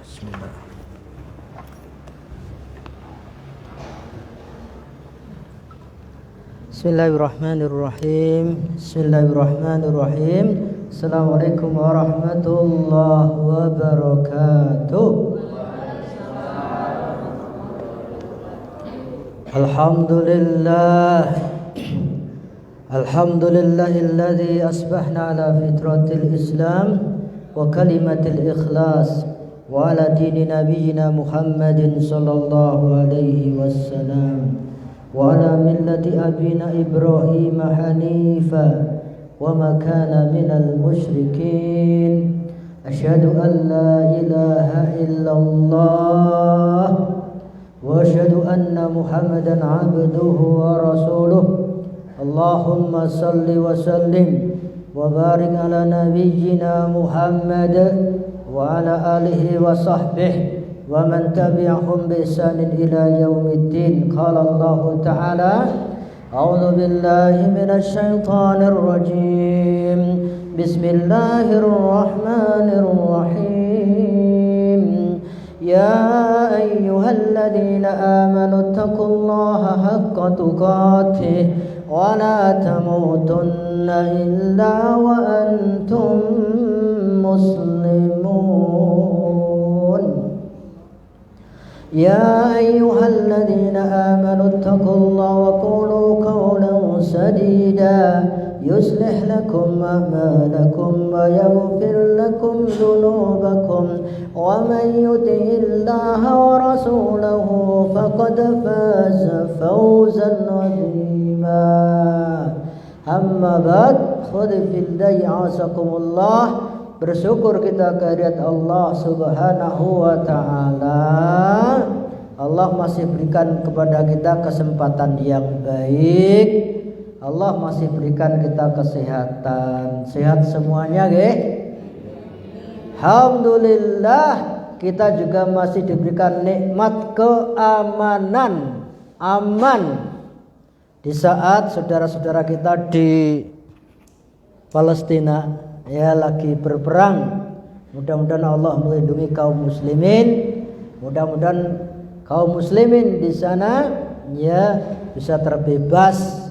Bismillah. Bismillahirrahmanirrahim. Bismillahirrahmanirrahim. Assalamualaikum warahmatullahi wabarakatuh. Alhamdulillah. Alhamdulillahilladzi asbahna ala fitratil Islam wa kalimatil ikhlas wa ala dini nabiyyina Muhammadin sallallahu alaihi wasallam wa ala millati abina Ibrahim hanifa wa ma kana minal musyrikin. Asyhadu an la ilaha illallah wa asyhadu anna Muhammadan abduhu wa rasuluh. Allahumma salli wa sallim wa barik ala nabiyyina Muhammad wa ala alihi wa sahbihi wa man tabi'ahum bi ihsanin ila yaumiddin. Qala Allah ta'ala a'udzu billahi minasy syaithanir rajim. Bismillahirrahmanirrahim. Ya ayyuhalladzina amanu taqullaha haqqa tuqatih wa la tamutunna illa wa antum muslimun. Ya ayyuhalladzina amanu taqullaha wa qulu qawlan sadida yuslih lakum a'malakum wa yaghfir lakum dhunubakum wa man yuti'illaha wa rasulahu faqad faza fawzan 'azima. Amma ba'd, khudh fillahi asakumullah. Bersyukur kita kehadirat Allah Subhanahu wa ta'ala. Allah masih berikan kepada kita kesempatan yang baik. Allah masih berikan kita kesehatan. Sehat semuanya nggih? Alhamdulillah. Kita juga masih diberikan nikmat keamanan, aman di saat saudara-saudara kita di Palestina ya lagi berperang. Mudah-mudahan Allah melindungi kaum muslimin. Mudah-mudahan kaum muslimin di sana ya bisa terbebas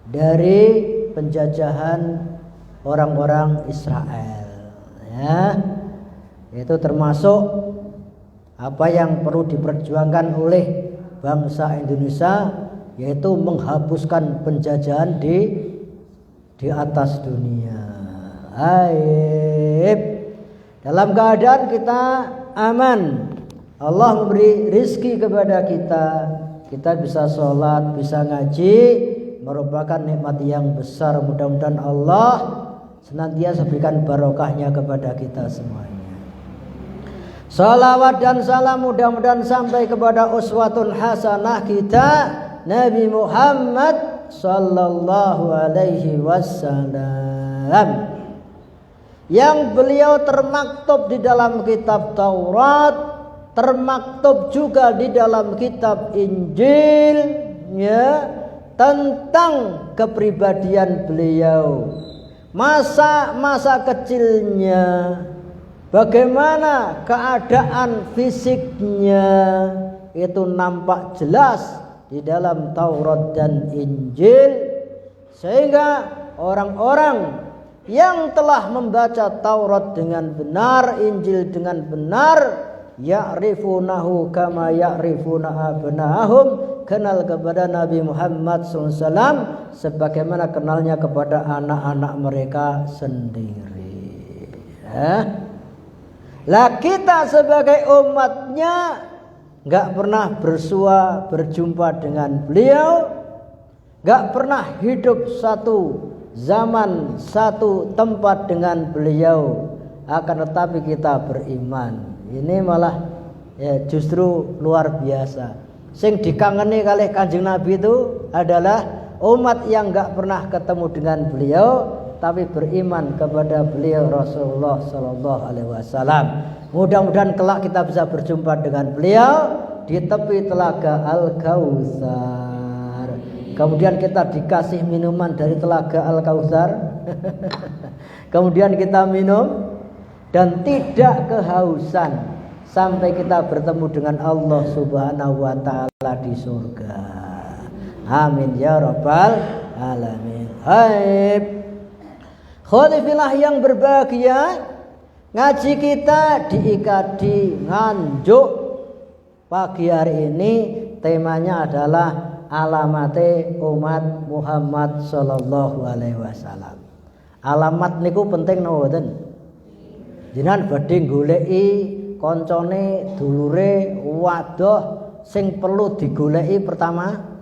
dari penjajahan orang-orang Israel ya. Itu termasuk apa yang perlu diperjuangkan oleh bangsa Indonesia, yaitu menghapuskan penjajahan di atas dunia. Aib. Dalam keadaan kita aman, Allah memberi rizki kepada kita. Kita bisa sholat, bisa ngaji, merupakan nikmat yang besar. Mudah-mudahan Allah senantiasa berikan barokahnya kepada kita semuanya. Salawat dan salam mudah-mudahan sampai kepada uswatun hasanah kita, Nabi Muhammad sallallahu alaihi wasallam, yang beliau termaktub di dalam kitab Taurat, termaktub juga di dalam kitab Injil ya, tentang kepribadian beliau, masa kecilnya, bagaimana keadaan fisiknya, itu nampak jelas di dalam Taurat dan Injil. Sehingga orang-orang yang telah membaca Taurat dengan benar, Injil dengan benar, ya'rifunahu kama ya'rifuna abna'ahum, kenal kepada Nabi Muhammad SAW sebagaimana kenalnya kepada anak-anak mereka sendiri ya. Lah kita sebagai umatnya gak pernah berjumpa dengan beliau, gak pernah hidup satu zaman, satu tempat dengan beliau, akan tetapi kita beriman. Ini malah ya justru luar biasa. Sing dikangeni kalih Kanjeng Nabi itu adalah umat yang gak pernah ketemu dengan beliau, tapi beriman kepada beliau Rasulullah sallallahu alaihi wasallam. Mudah-mudahan kelak kita bisa berjumpa dengan beliau di tepi telaga Al-Kautsar. Kemudian kita dikasih minuman dari telaga Al-Kautsar. Kemudian kita minum dan tidak kehausan sampai kita bertemu dengan Allah Subhanahu wa taala di surga. Amin ya rabbal alamin. Hai khonifilah yang berbahagia, ngaji kita diikati nganjuk pagi hari ini temanya adalah alamate umat Muhammad sallallahu alaihi wasallam. Alamat niku penting napa mboten? Jenengan badhe goleki koncone dulure wadoh sing perlu digoleki pertama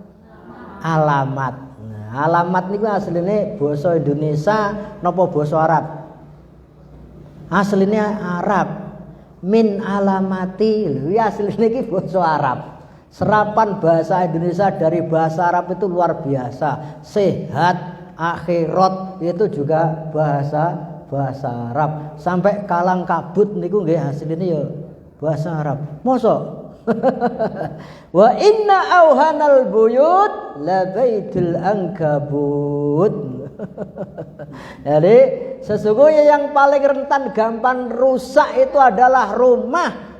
alamat. Nah, alamat niku asline basa Indonesia napa basa Arab? Asline Arab. Min alamati, ya asline iki basa Arab. Serapan bahasa Indonesia dari bahasa Arab itu luar biasa. Sehat, akhirat itu juga bahasa Arab. Sampai kalang kabut niku nggih asline ya bahasa Arab. Mosok wa inna auhanal buyut la baitul ankabut. Jadi sesungguhnya yang paling rentan gampang rusak itu adalah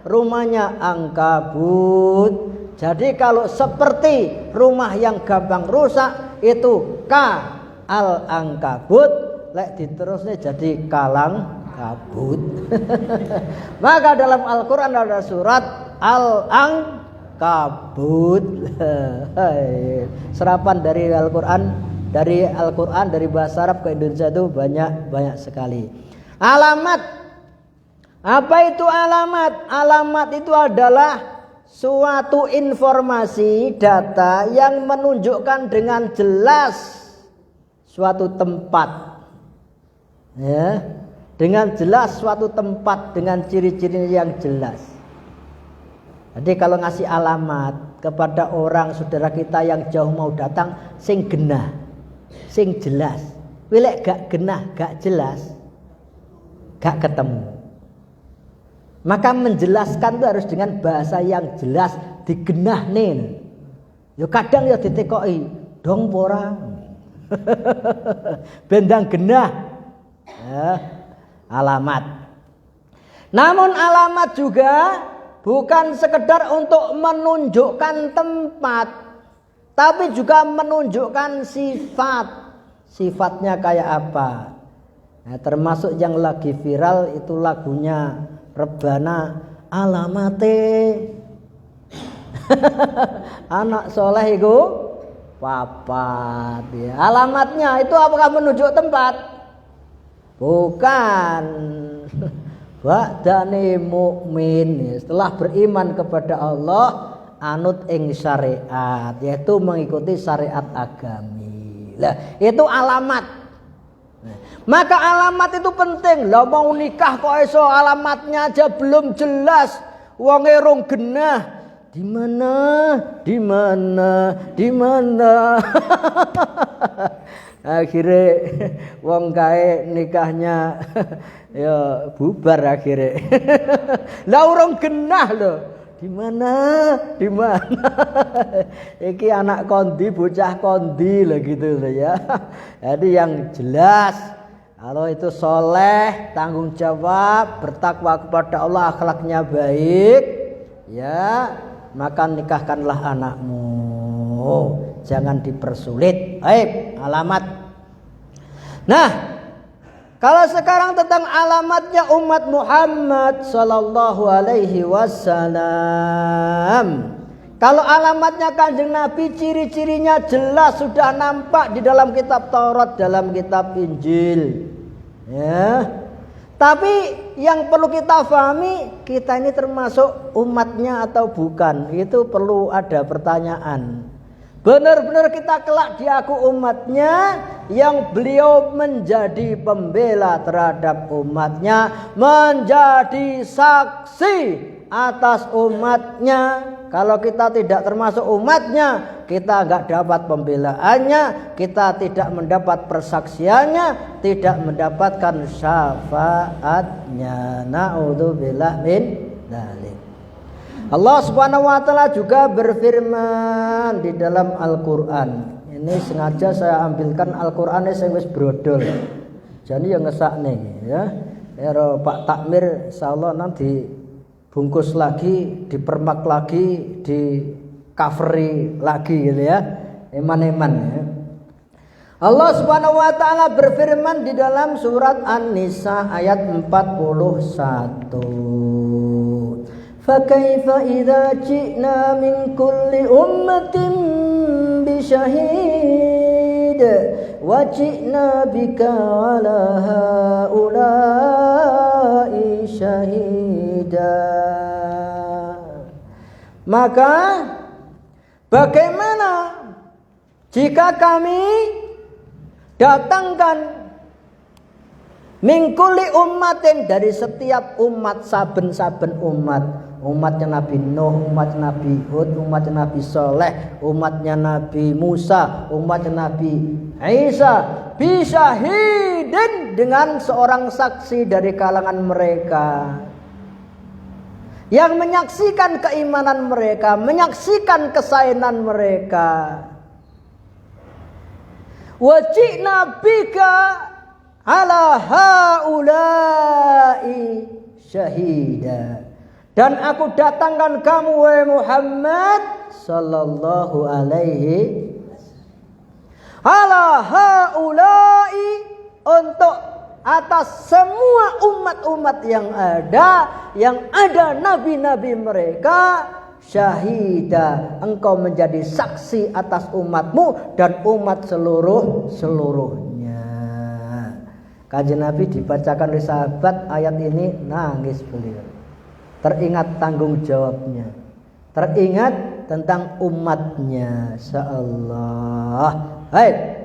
rumahnya ankabut. Jadi kalau seperti rumah yang gampang rusak itu al ankabut, lek diterusnya jadi kalang kabut. Maka dalam Al-Quran ada surat Al-Ankabut. Serapan dari Al-Quran dari bahasa Arab ke Indonesia itu banyak sekali. Alamat. Apa itu alamat? Alamat itu adalah suatu informasi data yang menunjukkan dengan jelas suatu tempat. Ya, dengan jelas suatu tempat dengan ciri-ciri yang jelas. Jadi kalau ngasih alamat kepada orang saudara kita yang jauh mau datang, sing genah, sing jelas. Wilek gak genah, gak jelas, gak ketemu. Maka menjelaskan itu harus dengan bahasa yang jelas, digenahne. Yo kadang ya ditekoki, dong pora. Bendang genah. Ya, alamat. Namun alamat juga bukan sekedar untuk menunjukkan tempat, tapi juga menunjukkan sifat. Sifatnya kayak apa? Nah, termasuk yang lagi viral itu lagunya Rebana Alamate. Anak soleh itu papat. Ya. Alamatnya itu apakah menunjuk tempat? Bukan. Ba'dane mukmin, setelah beriman kepada Allah anut ing syariat, yaitu mengikuti syariat agami. Lah, itu alamat. Maka alamat itu penting. Lah mau nikah kok iso alamatnya aja belum jelas. Wong rong genah. Di mana? Akhirnya wong kae nikahnya ya bubar akhirnya. Lah urung genah lho. Di mana? Iki anak kondi, bocah kondi lah gitu loh ya. Jadi yang jelas, kalau itu soleh, tanggung jawab, bertakwa kepada Allah, akhlaknya baik, ya maka nikahkanlah anakmu. Jangan dipersulit. Baik, alamat. Nah, kalau sekarang tentang alamatnya umat Muhammad sallallahu alaihi wasallam. Kalau alamatnya Kanjeng Nabi, ciri-cirinya jelas sudah nampak di dalam kitab Taurat, dalam kitab Injil. Ya. Tapi yang perlu kita pahami, kita ini termasuk umatnya atau bukan? Itu perlu ada pertanyaan. Benar-benar kita kelak diaku umatnya, yang beliau menjadi pembela terhadap umatnya, menjadi saksi atas umatnya. Kalau kita tidak termasuk umatnya, kita enggak dapat pembelaannya, kita tidak mendapat persaksiannya, tidak mendapatkan syafaatnya. Na'udzubillah min dzalik. Allah Subhanahu wa taala juga berfirman di dalam Al-Qur'an. Ini sengaja saya ambilkan Al-Qur'ane sing wis brodol. Jadi yang ngesakne ya. Ero Pak Takmir insyaallah nanti dibungkus lagi, dipermak lagi, di coveri lagi gitu ya. Eman-eman ya. Allah Subhanahu wa taala berfirman di dalam surat An-Nisa ayat 41. Fa kaifa idza ji'na min kulli ummatin bi syahid wa ji'na bika 'ala haula'i syahida. Maka bagaimana jika kami datangkan mingkuli umatin dari setiap umat, saben-saben umatnya Nabi Nuh, umatnya Nabi Hud, umatnya Nabi Soleh, umatnya Nabi Musa, umatnya Nabi Isa, bisyahidin dengan seorang saksi dari kalangan mereka yang menyaksikan keimanan mereka, menyaksikan kesayangan mereka. Wajibna bika ala haula'i syahida. Dan aku datangkan kamu wahai Muhammad sallallahu alaihi ala haula'i, untuk atas semua umat-umat yang ada nabi-nabi mereka, syahida, engkau menjadi saksi atas umatmu dan umat seluruhnya. Kanjeng Nabi dibacakan oleh sahabat ayat ini, nangis beliau. Teringat tanggung jawabnya, teringat tentang umatnya. Insyaallah. Hai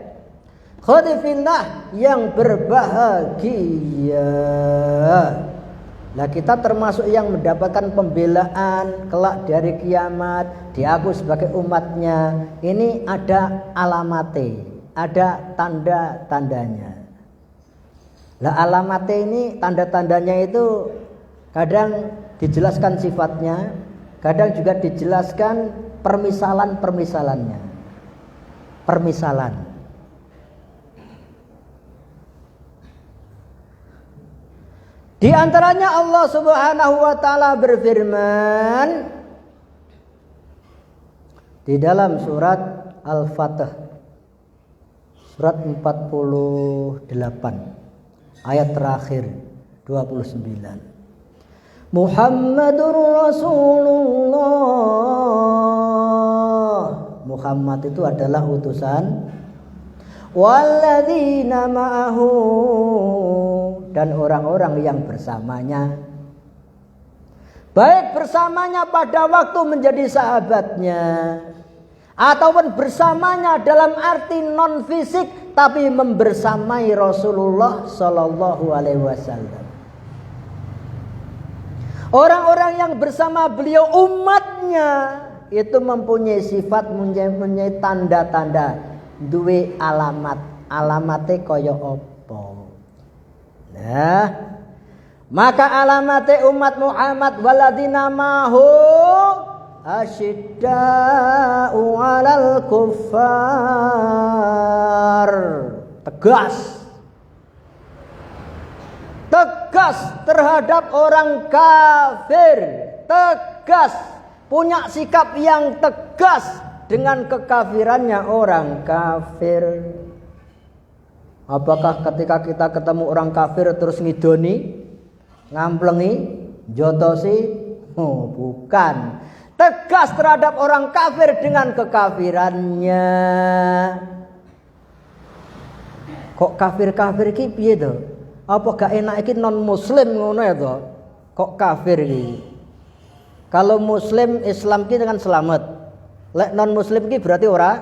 khadifillah yang berbahagia. Nah, kita termasuk yang mendapatkan pembelaan kelak dari kiamat, diaku sebagai umatnya. Ini ada alamate, ada tanda-tandanya. Nah, alamate ini, tanda-tandanya itu kadang dijelaskan sifatnya, kadang juga dijelaskan permisalan-permisalannya. Permisalan. Di antaranya Allah Subhanahu wa taala berfirman di dalam surat Al-Fatih surat 48 ayat terakhir 29. Muhammadur Rasulullah. Muhammad itu adalah utusan. Walladzina ma'ahu, dan orang-orang yang bersamanya, baik bersamanya pada waktu menjadi sahabatnya ataupun bersamanya dalam arti non fisik tapi membersamai Rasulullah sallallahu alaihi wasallam. Orang-orang yang bersama beliau umatnya itu mempunyai sifat, mempunyai tanda-tanda, duwe alamate kaya apa. Nah, maka alamate umat Muhammad waladina mahu asyidda'u 'alal kuffar. Tegas terhadap orang kafir, tegas, punya sikap yang tegas dengan kekafirannya orang kafir. Apakah ketika kita ketemu orang kafir terus ngidoni, ngamplengi, jotosi? Oh, bukan. Tegas terhadap orang kafir dengan kekafirannya. Kok kafir-kafir iki piye to? Apa gak enak iki non muslim ngono ya to? Kok kafir iki? Kalau muslim Islam ki dengan selamat. Lek non muslim ki berarti ora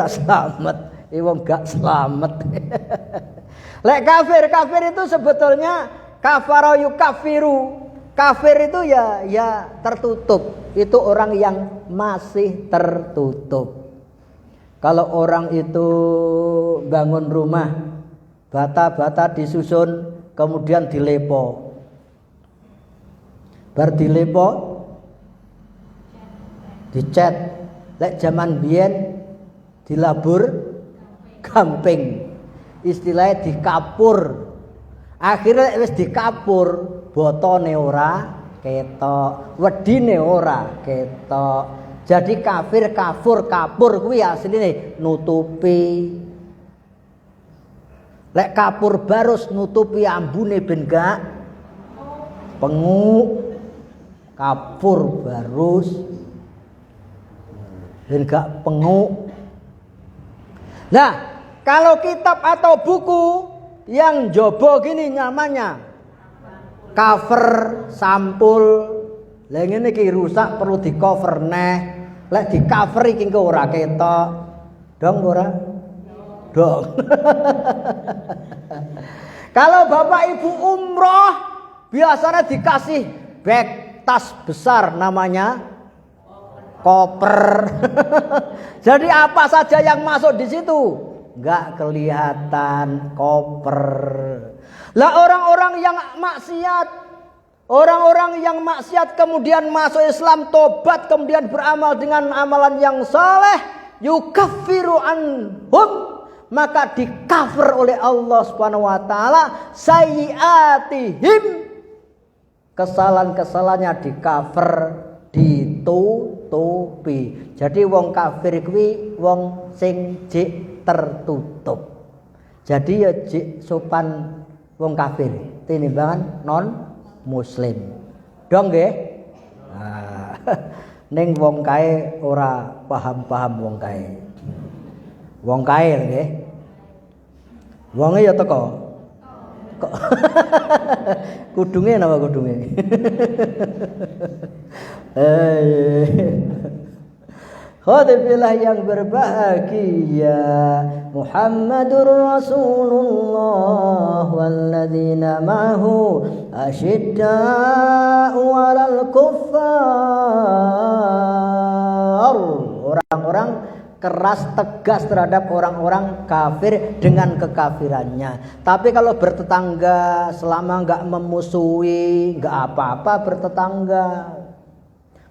selamat. Wong gak selamat. Lek kafir itu sebetulnya kafara yukafiru. Kafir itu ya tertutup. Itu orang yang masih tertutup. Kalau orang itu bangun rumah, bata-bata disusun, kemudian dilepo. Bar dilepo, dicat. Lek zaman biyen dilabur gamping, istilahnya dikapur. Akhirnya wis dikapur, botone ora ketok, wedine ora ketok. Jadi kafir, kafur, kapur kuwi asline nutupi. Lek kapur barus nutupi ambune ben gak penguk. Kapur barus ben gak penguk. Nah, kalau kitab atau buku yang jobo gini namanya cover sampul. Lah ngene iki rusak perlu di cover neh. Lek di cover iki engko ora ketok. Dong ora? Dong. Kalau Bapak Ibu umroh biasanya dikasih bag tas besar namanya koper. Jadi apa saja yang masuk di situ nggak kelihatan, koper. Lah orang-orang yang maksiat kemudian masuk Islam, tobat, kemudian beramal dengan amalan yang saleh, yukaffiru anhum, maka di-cover oleh Allah Subhanahu wa taala sayyiatihim, kesalahan-kesalahannya di-cover, ditutupi. Jadi wong kafir kuwi wong sing jik tertutup. Jadi ya jik sopan wong kafir tinimbangan non muslim. Dong nggih? Nah, ning wong kae ora paham-paham wong kae. Wong kae nggih. Wonge ya teko. Kok kudunge napa kudunge? Khadibillah yang berbahagia, Muhammadur Rasulullah walladzina ma'ahu asyidda'u 'alal kuffar. Orang-orang keras tegas terhadap orang-orang kafir dengan kekafirannya. Tapi kalau bertetangga selama enggak memusuhi, enggak apa-apa bertetangga.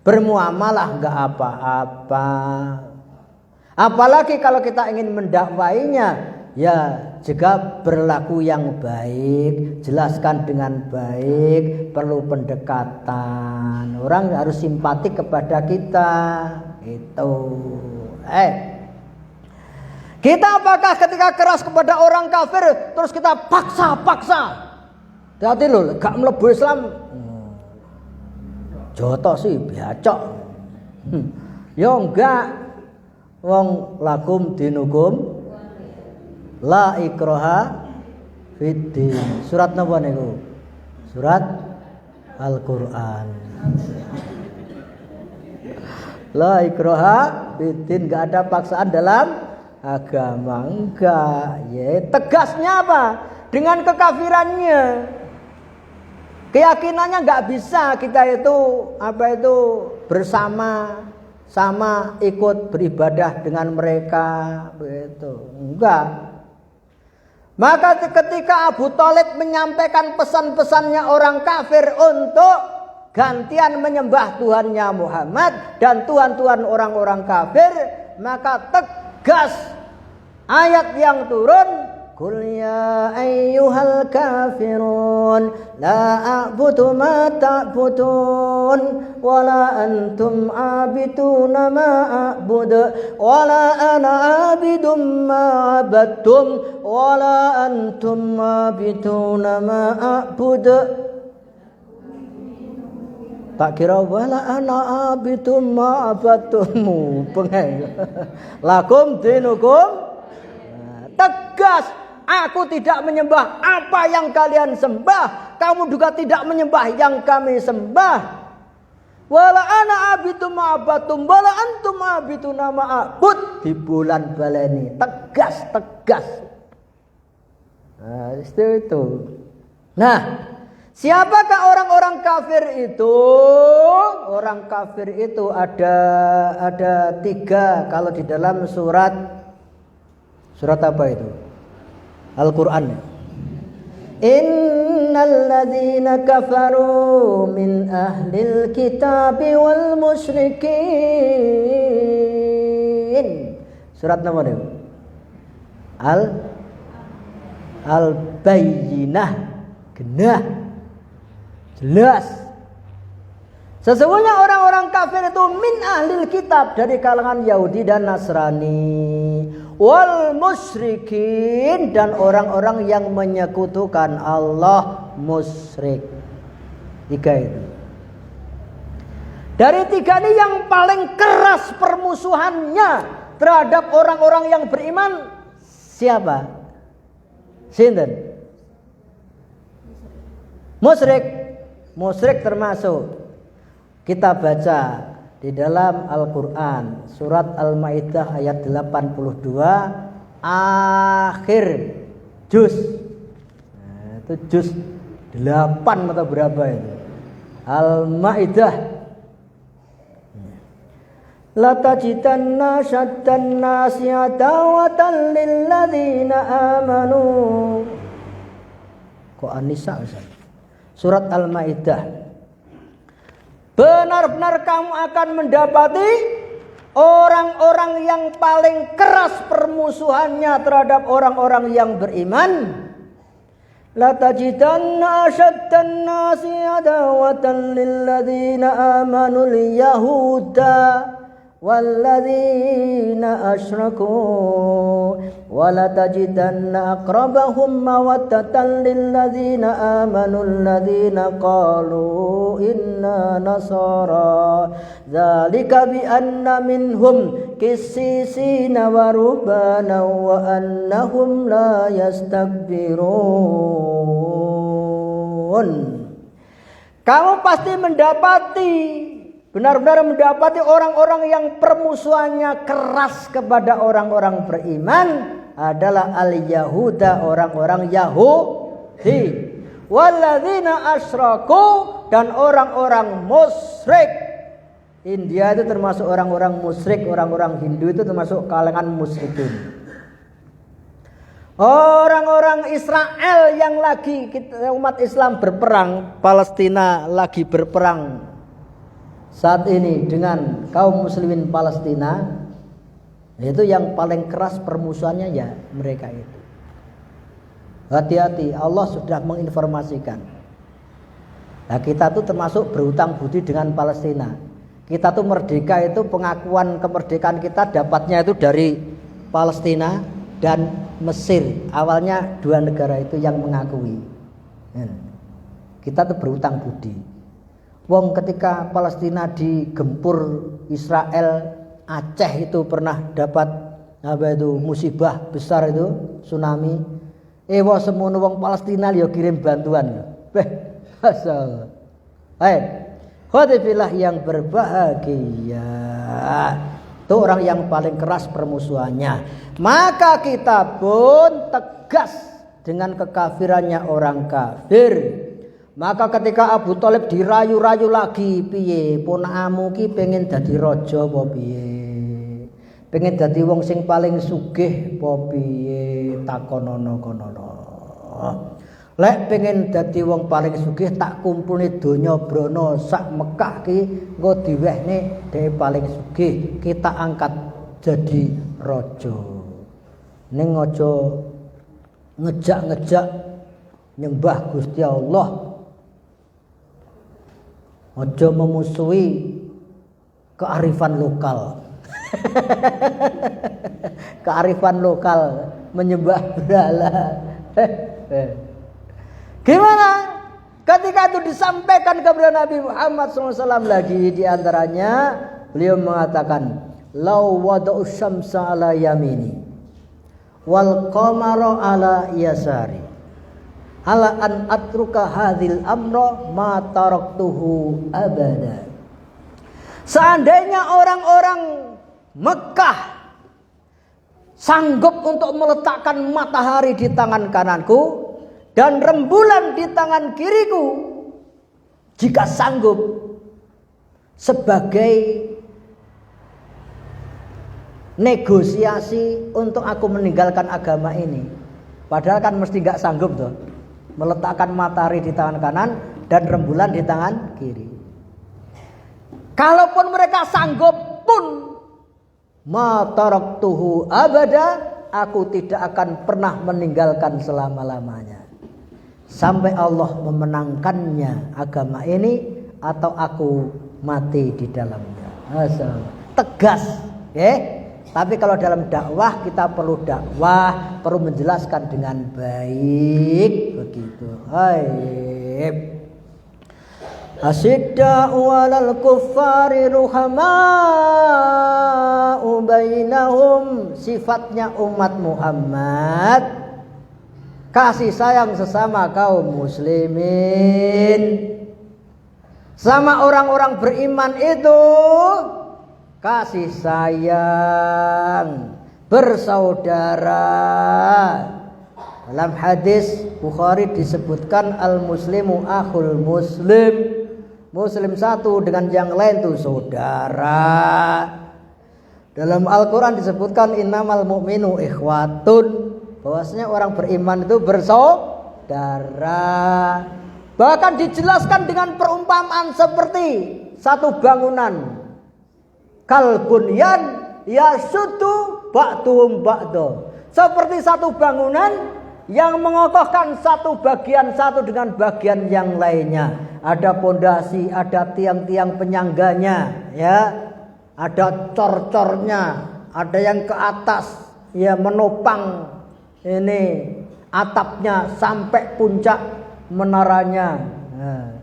Bermuamalah enggak apa-apa. Apalagi kalau kita ingin mendakwainya, ya juga berlaku yang baik, jelaskan dengan baik, perlu pendekatan. Orang harus simpatik kepada kita. Itu. Kita apakah ketika keras kepada orang kafir terus kita paksa? Hati lho, gak mlebu Islam. Joto sih biacok. Ya enggak. Wong lakum dinukum la ikraha fiddin. Surat napa niku? Surat Al-Qur'an. La ikraha fiddin, enggak ada paksaan dalam agama, enggak. Ya, tegasnya apa? Dengan kekafirannya. Keyakinannya enggak bisa kita itu bersama sama ikut beribadah dengan mereka begitu. Enggak. Maka ketika Abu Thalib menyampaikan pesan-pesannya orang kafir untuk gantian menyembah Tuhannya Muhammad dan Tuhan-Tuhan orang-orang kafir, maka tegas ayat yang turun, Qul ya ayyuhal kafirun la a'budu ma ta'budun wala antum abiduna ma a'budu wala ana abidum ma abadtum wala antum abiduna ma a'budu. Tak kira wala ana abitum ma'abatumu pengen lakum dinukum. Tegas, aku tidak menyembah apa yang kalian sembah, kamu juga tidak menyembah yang kami sembah. Wala ana abitum ma'abatum wala antum abituna ma'abud. Di bulan baleni tegas. Nah, itu. Nah, siapakah orang-orang kafir itu? Orang kafir itu ada 3 kalau di dalam surat apa itu? Al-Qur'an. Innal ladzina kafaru min ahlil kitabi wal musyrikin. Surat apa itu? Al-Bayyinah. genah. Jelas. Sesungguhnya orang-orang kafir itu min ahlil kitab, dari kalangan Yahudi dan Nasrani, wal musyrikin, dan orang-orang yang menyekutukan Allah, musyrik. 3 itu. Dari 3 ini yang paling keras permusuhannya terhadap orang-orang yang beriman siapa? Sinten? Musyrik. Musyrik termasuk, kita baca di dalam Al-Quran surat Al-Maidah ayat 82 akhir juz. Nah, itu juz 8 atau berapa itu? Al-Maidah. La tajidanna syaddan nasi adawatan lil ladzina amanu. Kok An-Nisa Ustaz? Surat Al-Maidah. Benar-benar kamu akan mendapati orang-orang yang paling keras permusuhannya terhadap orang-orang yang beriman. La tajidanna asyaddan nasi adawatan lil ladzina amanu al-yahuda walladzina asyraku wala tajidanna aqrabahum mawaddatan lil ladzina amanu alladzina qalu inna nasara dzalika bi anna minhum qissisina wa rubbana wa annahum la yastakbirun. Kamu pasti mendapati, benar-benar mendapati orang-orang yang permusuhannya keras kepada orang-orang beriman adalah al-Yahuda, orang-orang Yahudi, walladzina asyraku, dan orang-orang musyrik. India itu termasuk orang-orang musyrik, orang-orang Hindu itu termasuk kalangan musyrikin. Orang-orang Israel yang lagi umat Islam berperang, Palestina lagi berperang saat ini dengan kaum muslimin Palestina, itu yang paling keras permusuhannya ya mereka itu. Hati-hati, Allah sudah menginformasikan. Nah, kita tuh termasuk berhutang budi dengan Palestina. Kita tuh merdeka itu, pengakuan kemerdekaan kita dapatnya itu dari Palestina dan Mesir. Awalnya 2 negara itu yang mengakui. Kita tuh berhutang budi. Wong ketika Palestina digempur Israel, Aceh itu pernah dapat musibah besar itu, tsunami. Wong semono wong Palestina yo kirim bantuan. Masyaallah. Baik. Khotibillah yang berbahagia. Itu orang yang paling keras permusuhannya. Maka kita pun tegas dengan kekafirannya orang kafir. Maka ketika Abu Thalib dirayu-rayu lagi, piye ponakamu ki pengen dadi raja apa piye? Pengen dadi wong sing paling sugih apa piye? Takonono konono. Lek pengen dadi wong paling sugih tak kumpulne donya brana sak Mekah ki engko diwehne dhewe paling sugih, kita angkat jadi raja. Ning aja ngejak-ngejak nyembah Gusti Allah. Ojo memusuhi kearifan lokal. Kearifan lokal menyembah berhala. Gimana? Ketika itu disampaikan kepada Nabi Muhammad SAW lagi, diantaranya beliau mengatakan, "Lau wada'u syamsa ala yamini, wal qamara ala yasari, ala an atruka hadhil amra ma taraktuhu abada." Seandainya orang-orang Mekah sanggup untuk meletakkan matahari di tangan kananku dan rembulan di tangan kiriku, jika sanggup sebagai negosiasi untuk aku meninggalkan agama ini. Padahal kan mesti gak sanggup tuh meletakkan matahari di tangan kanan dan rembulan di tangan kiri. Kalaupun mereka sanggup pun, ma taraktuhu abada, aku tidak akan pernah meninggalkan selama-lamanya. sampai Allah memenangkannya agama ini atau aku mati di dalamnya. Tegas, ya. Tapi kalau dalam dakwah kita perlu dakwah, perlu menjelaskan dengan baik begitu. Hai. Asyidda walal kuffari ruhama'u bainahum. Sifatnya umat Muhammad kasih sayang sesama kaum muslimin. Sama orang-orang beriman itu kasih sayang, bersaudara. Dalam hadis Bukhari disebutkan al-muslimu akhul muslim. Muslim satu dengan yang lain itu saudara. Dalam Al-Quran disebutkan innamal mu'minu ikhwatun, bahwasanya orang beriman itu bersaudara. Bahkan dijelaskan dengan perumpamaan seperti satu bangunan. Kal bunyan yasuddu ba'duhum ba'da. Seperti satu bangunan yang mengokohkan satu bagian satu dengan bagian yang lainnya. Ada pondasi, ada tiang-tiang penyangganya, ya. Ada cor-cornya, ada yang ke atas ya menopang ini atapnya sampai puncak menaranya. Nah.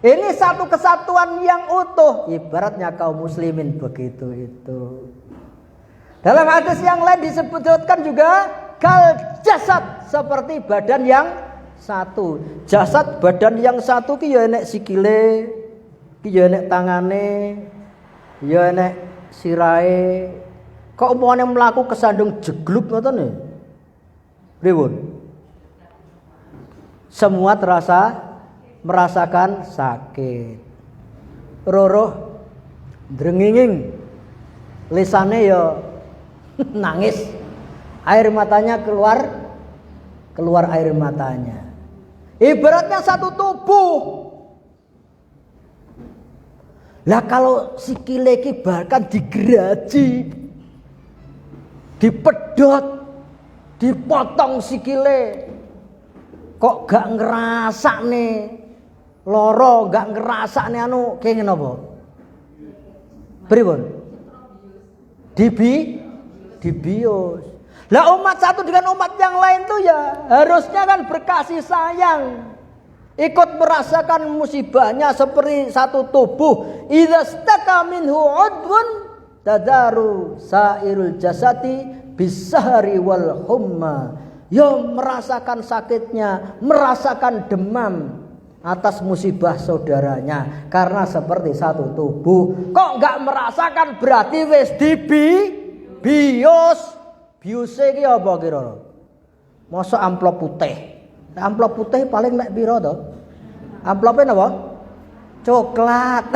Ini satu kesatuan yang utuh, ibaratnya kaum muslimin begitu itu. Dalam hadis yang lain disebutkan juga kal jasad, seperti badan yang satu. Jasad badan yang satu ki ya enek sikile, ki ya enek tangane, ya enek sirahe. Kok umpamane mlaku kesandung jegluk ngoten nggih. Pripun? Semua merasakan sakit. Roroh drenginging. Lisane ya nangis. Air matanya keluar air matanya. Ibaratnya satu tubuh. Lah kalau sikile iki bahkan digeraji, dipedot, dipotong sikile, kok gak ngerasakne loro, gak ngerasakne anu kenging apa? Pripun? Dibius. Lah umat satu dengan umat yang lain tuh ya harusnya kan berkasih sayang, ikut merasakan musibahnya seperti satu tubuh. Idza staka minhu udwun tadaru sairul jasati bisahari wal humma. Yo merasakan sakitnya, merasakan demam atas musibah saudaranya karena seperti satu tubuh. Kok enggak merasakan berarti wis bius. Biuse iki apa kira? Mosok amplop putih. Amplop putih paling mek piro to? Amplope napa? Coklat.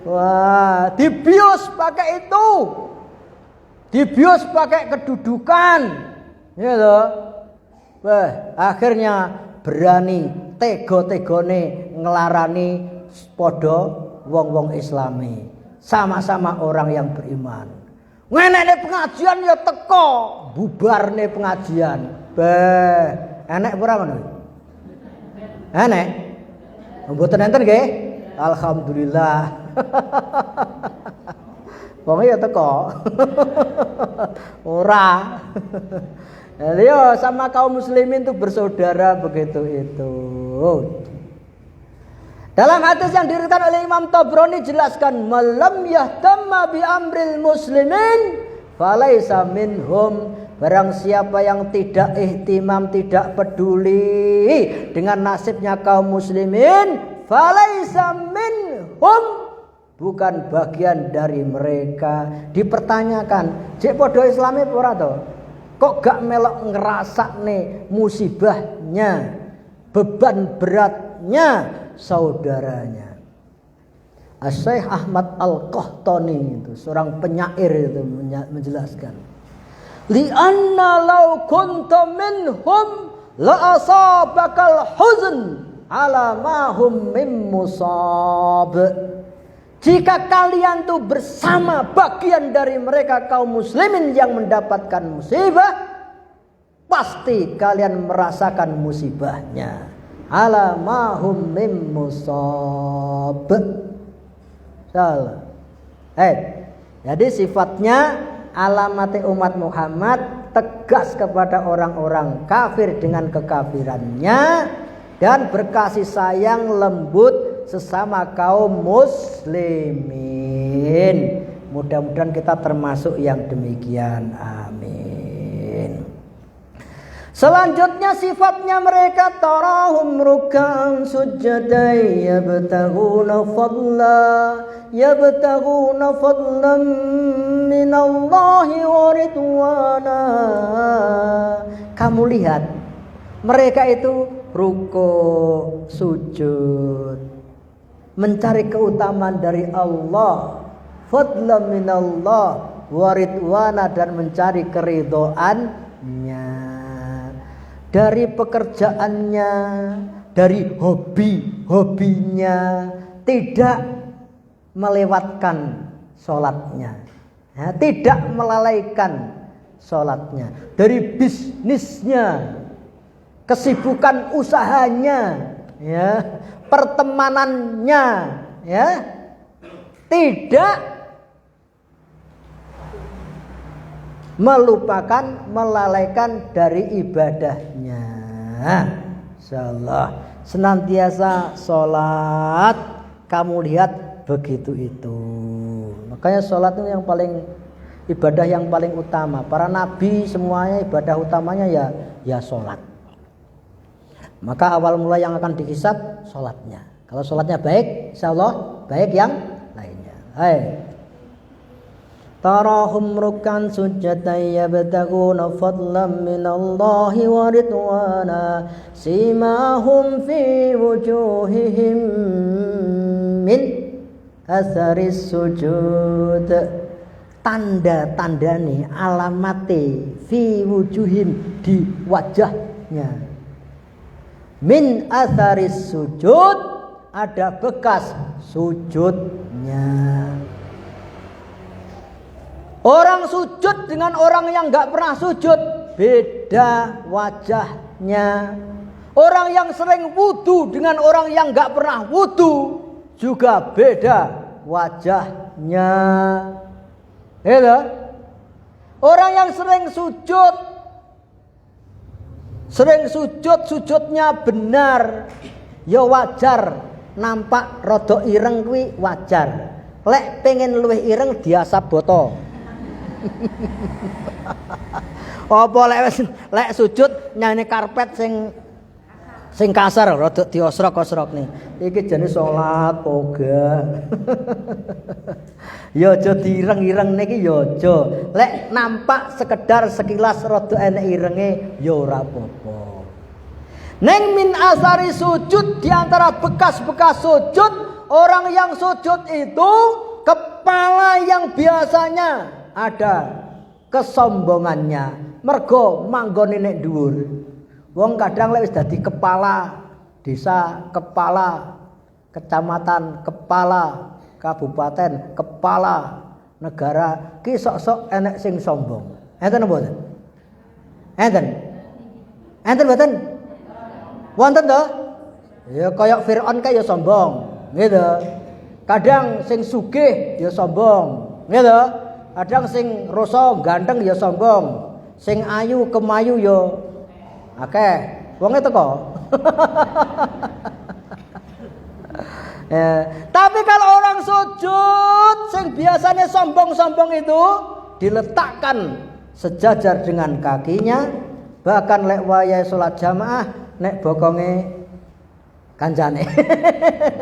Wah, dibius pakai itu. Dibius pakai kedudukan. Ya toh? Wah, akhirnya berani tego-tegone nglarani padha wong-wong Islami. Sama-sama orang yang beriman. Ngenekne pengajian ya teko, bubarne pengajian. Enek ora ngono? Enek. Mboten enten nggih? Alhamdulillah. Wong ya teko. Ora. Yo sama kaum muslimin tuh bersaudara begitu itu. Dalam hadis yang diriwayatkan oleh Imam Tabrani jelaskan malam yahtamma bi amril muslimin falaisa minhum. Barang siapa yang tidak ihtimam, tidak peduli dengan nasibnya kaum muslimin, falaisa minhum, bukan bagian dari mereka. Dipertanyakan, jek padha Islame apa ora to? Kok gak melok ngrasakne musibahnya, beban beratnya saudaranya. Syekh Ahmad Al-Qahtani itu seorang penyair itu menjelaskan, li'anna law kunta minhum la asabakal huzn ala ma hum min musab. Jika kalian tuh bersama bagian dari mereka kaum muslimin yang mendapatkan musibah, pasti kalian merasakan musibahnya. Ala mahum mim musab. Salah. Jadi sifatnya alamat umat Muhammad tegas kepada orang-orang kafir dengan kekafirannya dan berkasih sayang lembut sesama kaum muslimin. Mudah-mudahan kita termasuk yang demikian. Amin. Selanjutnya sifatnya mereka tarahum ruk'an sujadan yabtaghuna fadlan minallahi wa ridwana. Kamu lihat mereka itu ruku' sujud mencari keutamaan dari Allah, fadlan minallah wa ridwana, dan mencari keridhaannya dari pekerjaannya, dari hobinya, tidak melewatkan sholatnya, tidak melalaikan sholatnya, dari bisnisnya, kesibukan usahanya, pertemanannya, tidak melupakan, melalaikan dari ibadahnya. Insyaallah senantiasa sholat. Kamu lihat begitu itu. Makanya sholat itu yang paling, ibadah yang paling utama. Para nabi semuanya ibadah utamanya ya sholat. Maka awal mula yang akan dihisab sholatnya. Kalau sholatnya baik, insyaallah baik yang lainnya. Tarahum ruk'an sujadan yabtaghuna fadlan minallahi wa ridwana simahum fi wujuhihim min atharis sujud. Tanda-tanda nih, alamate fi wujuhim, di wajahnya, min atharis sujud, ada bekas sujudnya. Orang sujud dengan orang yang gak pernah sujud beda wajahnya. Orang yang sering wudu dengan orang yang gak pernah wudu juga beda wajahnya. Orang yang sering sujudnya benar, ya wajar. Nampak rada ireng kuwi wajar. Lek pengen luwih ireng diasap boto. Apa lek sujud nyane karpet sing kasar rada diosrok-osrok nih. Iki jane salat poga. Ya aja direng-ireng niki ya aja. Lek nampak sekedar sekilas rada enek irenge ya ora apa-apa. Neng min asari sujud, di antara bekas-bekas sujud, orang yang sujud itu kepala yang biasanya ada kesombongannya, mergo manggone nek dhuwur. Wong kadang lek wis dadi kepala desa, kepala kecamatan, kepala kabupaten, kepala negara, ki sok-sok enek sing sombong. Enten mboten? Enten mboten? Wonten to? Ya kaya Firaun kae ya sombong, gitu. Kadang sing sugih ya sombong, gitu. Kadang sing rasa ganteng ya sombong, sing ayu kemayu ya akeh. Wong itu kok. Tapi kalau orang sujud sing biasanya sombong-sombong itu diletakkan sejajar dengan kakinya, bahkan lek wayahe salat jamaah nek bokonge kancane.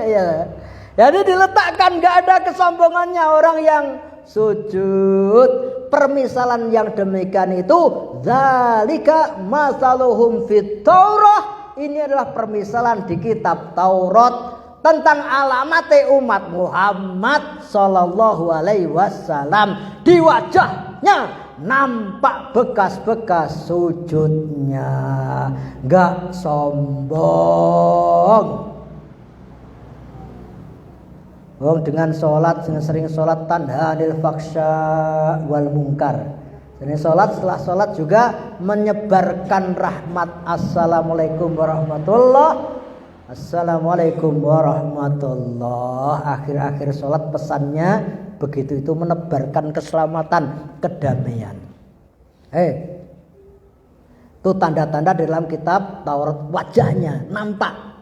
Ya. Jadi diletakkan, enggak ada kesombongannya orang yang sujud. Permisalan yang demikian itu zalika masaluhum fit Taurah. Ini adalah permisalan di kitab Taurat tentang alamat umat Muhammad sallallahu alaihi wasallam. Di wajahnya nampak bekas-bekas sujudnya, enggak sombong. Wong dengan sholat, sering sholat tanha anil faksha wal mungkar. Jadi setelah sholat juga menyebarkan rahmat. Assalamualaikum warahmatullah. Assalamualaikum warahmatullah. Akhir-akhir sholat pesannya begitu, itu menebarkan keselamatan, kedamaian. Itu tanda-tanda dalam kitab Taurat, wajahnya nampak.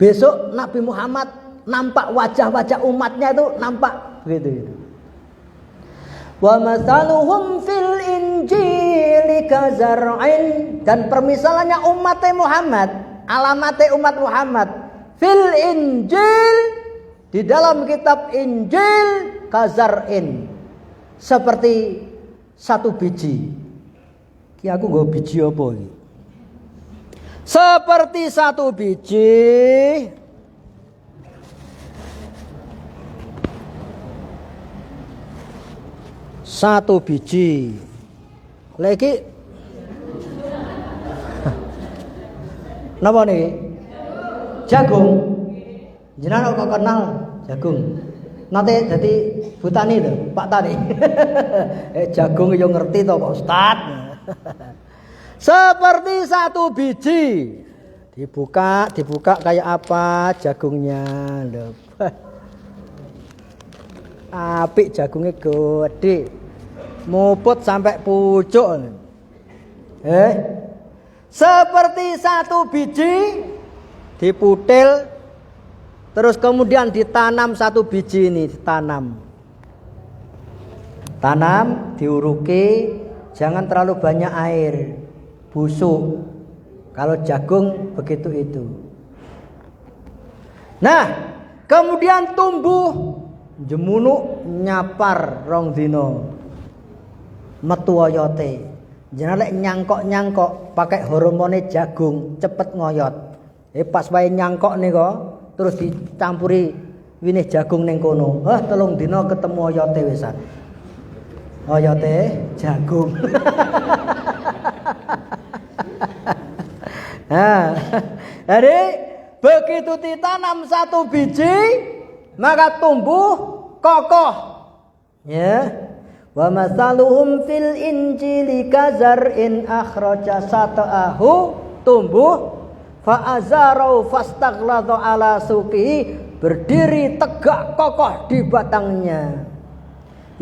Besok Nabi Muhammad nampak, wajah-wajah umatnya itu nampak begitu. Wa masaluhum fil injili kazar'in, dan permisalannya umat Muhammad, alamatnya umat Muhammad fil injil, di dalam kitab Injil, kazar'in, seperti satu biji. Ki aku nggo biji apa iki? Seperti satu biji lagi napa nih? Jagung. Jenengan kok kenal jagung? Nanti jadi butani tuh, Pak Tani. Jagung yo ngerti toh Pak Ustad. Seperti satu biji, dibuka kayak apa jagungnya, loh. Apik jagungnya gede, muput sampai pucuk. Seperti satu biji diputil, terus kemudian ditanam satu biji ini, tanam, diuruki. Jangan terlalu banyak air, busuk. Kalau jagung begitu itu. Nah, kemudian tumbuh jemunuk nyapar rong dino. Metu oyote. Jenenge lek nyangkok pakai hormone jagung cepet ngoyot. Pas wae nyangkok nika terus dicampuri winih jagung ning kono. 3 dino ketemu oyote wisan. Oyote jagung. Nah, jadi begitu ditanam satu biji maka tumbuh kokoh. Ya. Wa masaluhum fil injili kazar'in akhraja sata'ahu, tumbuh fa azarau fastaghlata ala suqihi, berdiri tegak kokoh di batangnya.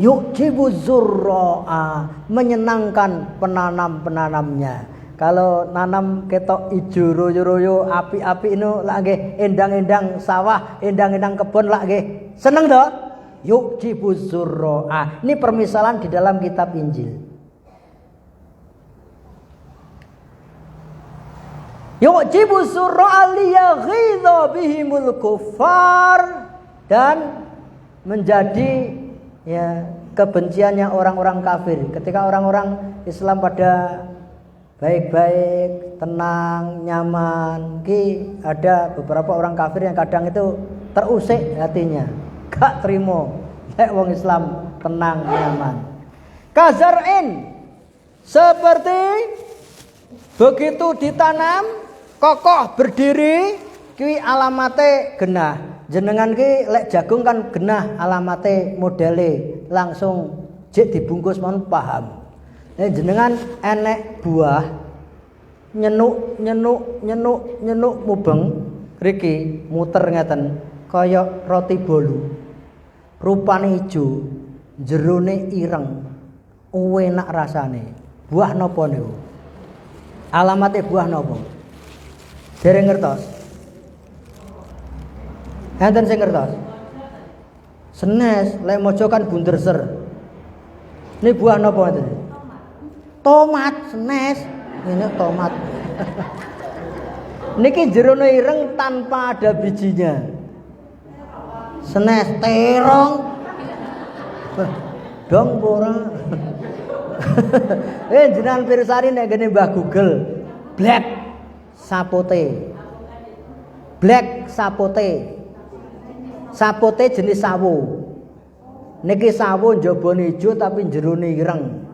Yujibu zurra'a, menyenangkan penanam-penanamnya. Kalau nanam ketok ijo royo-royo, api-api itu lagi endang-endang sawah, endang-endang kebun lagi seneng toh? Yujibu zurra'a. Ini permisalan di dalam kitab Injil. Yujibu zurra'a liyaghidha bihimul kuffar, dan menjadi kebenciannya orang-orang kafir. Ketika orang-orang Islam pada baik-baik, tenang, nyaman, ada beberapa orang kafir yang kadang itu terusik hatinya, gak terima lek wong Islam tenang, nyaman. Kazar'in, seperti begitu ditanam kokoh berdiri, ki alamate genah. Jenengan ki lek jagung kan genah alamate modele langsung jek dibungkus mon paham. Jenengan enek buah nyenuk mubeng riki muter ngeten kaya roti bolu. Rupane ijo, jerone ireng. Enak rasane. Buah napa niku? Alamate buah napa? Dereng ngertos. Enten sing ngertos. Senes, lek mojo kan bunder ser. Ini buah napa enten? Tomat, senes. Ini tomat. Niki jerone ireng tanpa ada bijinya. Senes terong. Dong ora. Jenengan pirsani nek gene Mbah Google. Black sapote. Black sapote. Sapote jenis sawo. Niki sawo njabane ijo tapi jerone ireng.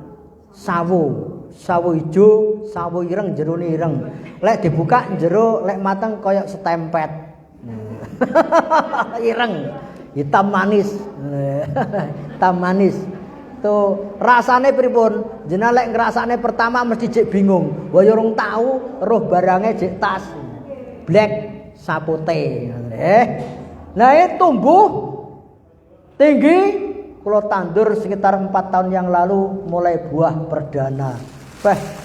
Sawo ijo, sawo ireng, jerone ireng. Lek dibuka jero lek mateng kaya setempet. Ireng, hitam manis. Hitam manis. Tuh, rasane pripun? Jenengan lek ngrasane pertama mesti jek bingung. Wa yo urung tau roh barange jek tas. Black sapote. Nah, itu tumbuh tinggi kula tandur sekitar 4 tahun yang lalu mulai buah perdana.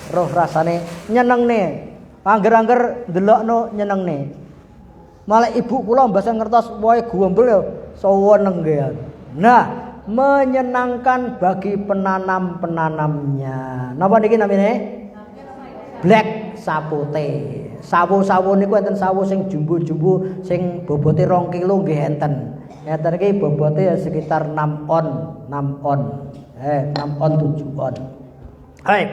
Roh rasane nyenengne. Angger-angger ndelokno nyenengne. Malah ibu kula mbasan ngertos wae gombel ya seneng nggih. Nah, menyenangkan bagi penanam-penanamnya. Napa niki namine? Black sapote. Sawo-sawo niku enten sawo sing jumbo-jumbo sing bobote 2 kilo nggih enten. Enten iki bobote ya sekitar 6 on. 6 on 7 on. Baik.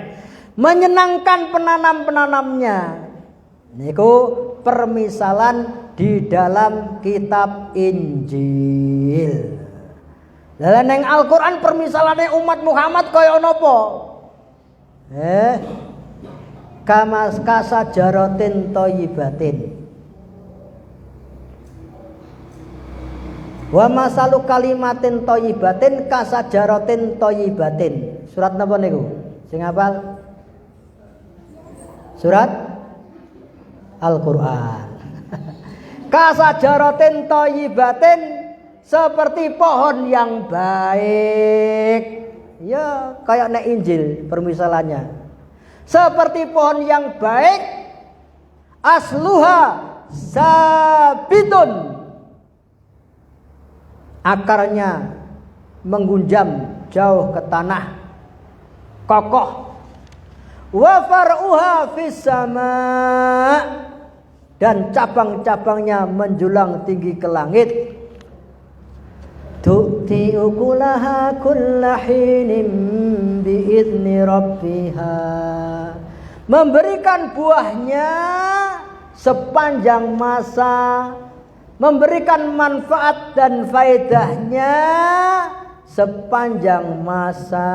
Menyenangkan penanam-penanamnya. Niku permisalan di dalam kitab Injil. Lah neng Al-Qur'an permisalane umat Muhammad kaya napa? Kamas kasajaratin thayyibatin. Wa masalu kalimatin thayyibatin kasajaratin thayyibatin. Surat napa niku? Sing hafal? Surat Al-Qur'an. Kasajaratin thayyibatin, seperti pohon yang baik. Ya, kayak nek Injil permisalannya. Seperti pohon yang baik, asluha sabitun. Akarnya menggunjam jauh ke tanah, kokoh. Wa far'uha fis sama, dan cabang-cabangnya menjulang tinggi ke langit. Tu'ti ukulaha kulla hinin bi'izni rabbiha, memberikan buahnya sepanjang masa, memberikan manfaat dan faedahnya sepanjang masa.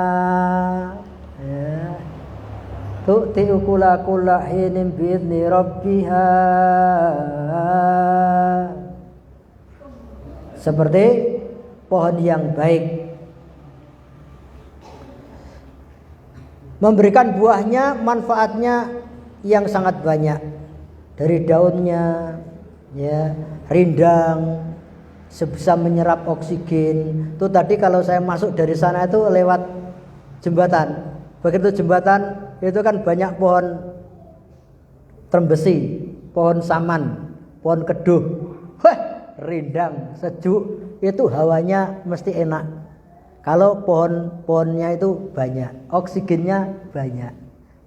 Tu'ti ukula kulla hinin bi'izni rabbiha, seperti pohon yang baik, memberikan buahnya, manfaatnya yang sangat banyak, dari daunnya, ya, rindang, bisa menyerap oksigen. Itu tadi kalau saya masuk dari sana itu lewat jembatan. Begitu jembatan itu kan banyak pohon trembesi, pohon saman, pohon keduh. Rindang, sejuk, itu hawanya mesti enak. Kalau pohon-pohonnya itu banyak, oksigennya banyak,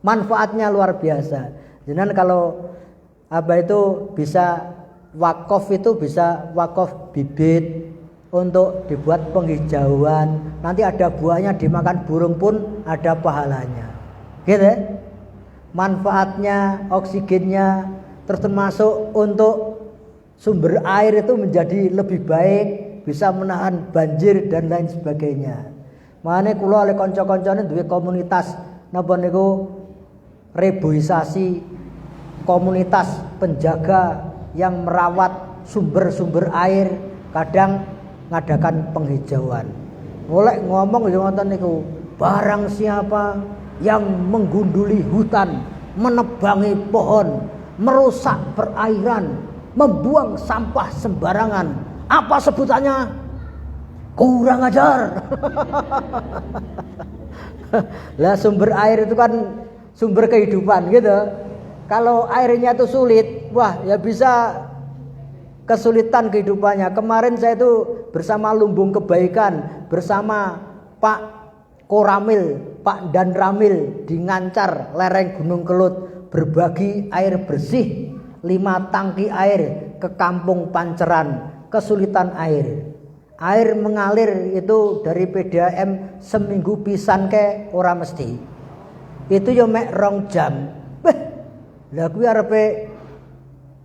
manfaatnya luar biasa. Jadi kalau itu bisa wakaf, itu bisa wakaf bibit untuk dibuat penghijauan. Nanti ada buahnya, dimakan burung pun ada pahalanya. Gitu. Manfaatnya, oksigennya, terus termasuk untuk sumber air itu menjadi lebih baik, bisa menahan banjir dan lain sebagainya. Makanya kula oleh kanca-kancane duwe komunitas napa niku reboisasi, komunitas penjaga yang merawat sumber-sumber air, kadang ngadakan penghijauan. Mulai ngomong yo ngoten niku, barang siapa yang menggunduli hutan, menebangi pohon, merusak perairan, membuang sampah sembarangan, apa sebutannya? Kurang ajar. Lah sumber air itu kan sumber kehidupan gitu. Kalau airnya itu sulit, wah ya bisa kesulitan kehidupannya. Kemarin saya itu bersama Lumbung Kebaikan, bersama Pak Koramil, Pak Dan Ramil di Ngancar, lereng Gunung Kelut, berbagi air bersih 5 tangki air ke kampung Panceran. Kesulitan air mengalir itu dari PDAM seminggu pisan ke ora mesti. Itu yo mek 2 jam. Lah kuwi arepe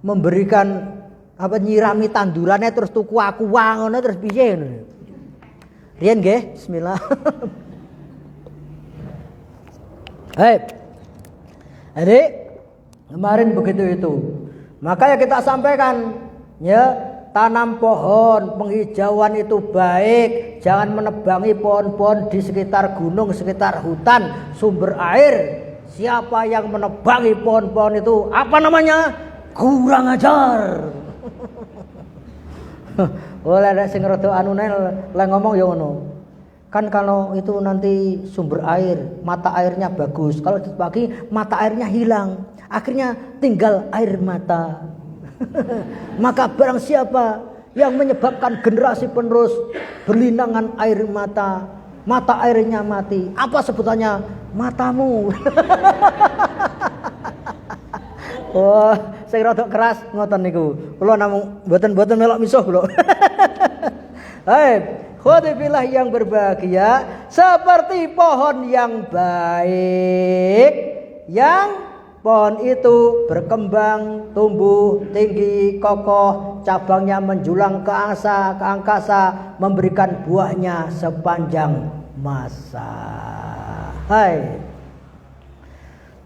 memberikan nyirami tandurannya terus tuku aku ngono terus piye ngono. Riyen nggih, bismillah. Adik, kemarin begitu itu. Makanya kita sampaikan, ya, tanam pohon, penghijauan itu baik. Jangan menebangi pohon-pohon di sekitar gunung, sekitar hutan, sumber air. Siapa yang menebangi pohon-pohon itu apa namanya? Kurang ajar. Oleh ada sing rada anune le ngomong ya ngono. Kan kalau itu nanti sumber air, mata airnya bagus. Kalau dibagi mata airnya hilang. Akhirnya tinggal air mata. Maka barang siapa yang menyebabkan generasi penerus berlinangan air mata, mata airnya mati. Apa sebutannya? Matamu. Oh, saya rada keras ngoten niku. Kula namung mboten melok misuh kula. Hai, khotibillah yang berbahagia, seperti pohon yang baik yang pohon itu berkembang, tumbuh tinggi, kokoh, cabangnya menjulang ke angkasa, memberikan buahnya sepanjang masa. Hai.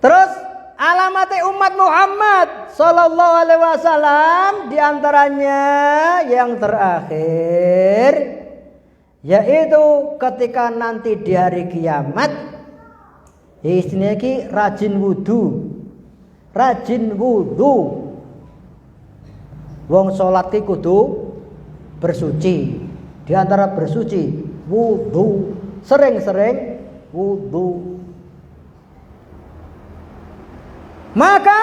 Terus alamat umat Muhammad sallallahu alaihi wasallam diantaranya yang terakhir yaitu ketika nanti di hari kiamat istilahnya ki rajin wudu. Rajin wudu. Wong salat ki kudu bersuci. Di antara bersuci wudu, sering-sering wudu. Maka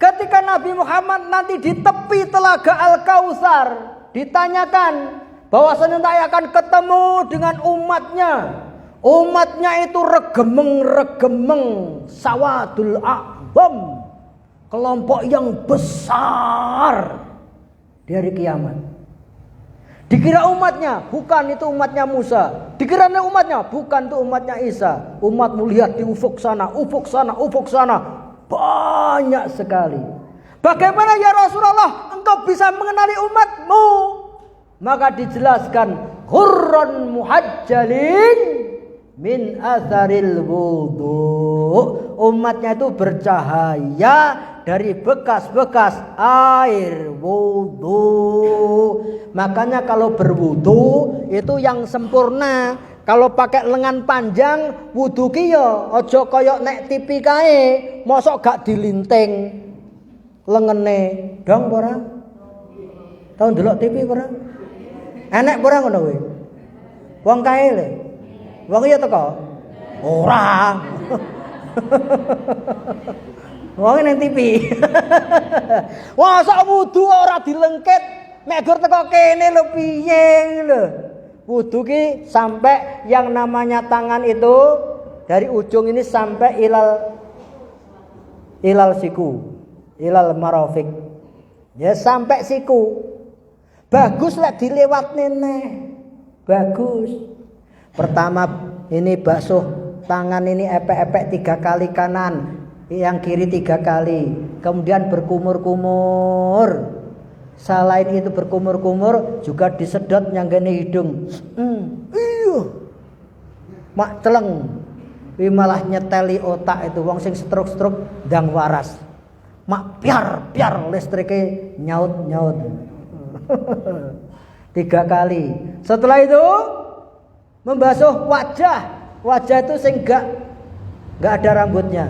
ketika Nabi Muhammad nanti di tepi telaga Al-Kautsar ditanyakan bahwasanya nanti akan ketemu dengan umatnya. Umatnya itu regemeng-regemeng sawadul a'zam, kelompok yang besar di hari kiamat. Dikira umatnya, bukan itu umatnya Musa. Dikira umatnya, bukan itu umatnya Isa. Umatmu lihat di ufuk sana, ufuk sana, ufuk sana, banyak sekali. Bagaimana ya Rasulullah engkau bisa mengenali umatmu? Maka dijelaskan hurran muhajjalin min atharil wudu. Umatnya itu bercahaya dari bekas-bekas air wudu. Makanya kalau berwudu itu yang sempurna. Kalau pakai lengan panjang wudu ki ya aja kaya nek TV kae, mosok gak dilinting lengene. Dong ora? Tau ndelok TV ora? Enek ora ngono kuwi? Wong kae le. Wong iya teko? Ora. Wong nang TV. Mosok wudu ora dilengket, mek gur teko kene lho piye lho. Wudu ki sampai yang namanya tangan itu dari ujung ini sampai ilal siku, ilal marafik. Ya sampai siku. Bagus lah dilewat nene. Bagus. Pertama ini basuh tangan ini epek-epek 3 kali kanan, yang kiri 3 kali. Kemudian berkumur-kumur. Selain itu berkumur-kumur juga disedot nyanggane hidung. Iya. Mak celeng. Wi malah nyeteli otak itu wong sing stroke-stroke ndang waras. Mak piar-piar listrike nyaut-nyaut. 3 kali. Setelah itu membasuh wajah. Wajah itu sing enggak ada rambutnya.